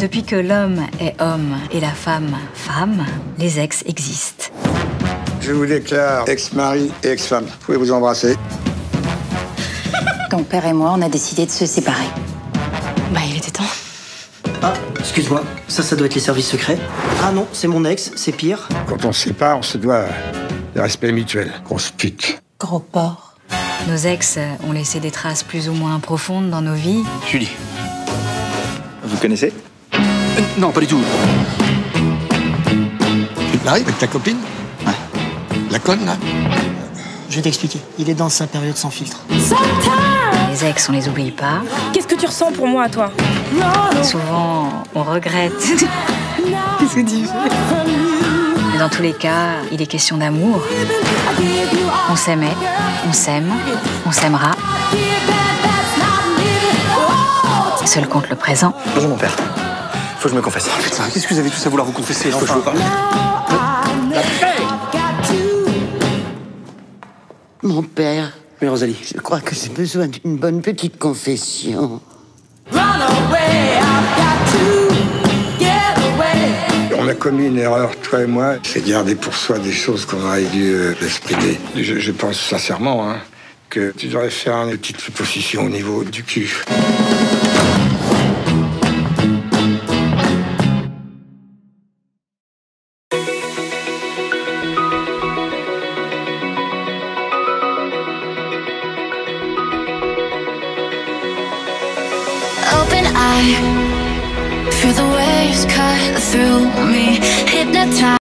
Depuis que l'homme est homme et la femme femme, les ex existent. Je vous déclare ex-mari et ex-femme. Vous pouvez vous embrasser. Ton père et moi, on a décidé de se séparer. Bah, il était temps. Ah, excuse-moi, ça doit être les services secrets. Ah non, c'est mon ex, c'est pire. Quand on se sépare, on se doit de respect mutuel. Grosse pute. Gros porc. Nos ex ont laissé des traces plus ou moins profondes dans nos vies. Julie. Vous connaissez? Non, pas du tout. Tu te maries avec ta copine? Ouais. La conne, là? Je vais t'expliquer, il est dans sa période sans filtre. Les ex, on les oublie pas. Qu'est-ce que tu ressens pour moi, toi? Souvent, on regrette. Qu'est-ce que tu fais? Mais dans tous les cas, il est question d'amour. On s'aimait, on s'aime, on s'aimera. Seul compte le présent. Bonjour mon père. Faut que je me confesse. Putain, qu'est-ce que vous avez tous à vouloir vous confesser? Faut que je vous parle. Mon père, Oui, Rosalie. je crois que j'ai besoin d'une bonne petite confession. On a commis une erreur, toi et moi. C'est garder pour soi des choses qu'on aurait dû exprimer. Je pense sincèrement que tu devrais faire une petite supposition au niveau du cul. Open eye, feel the waves cut through me, hypnotized.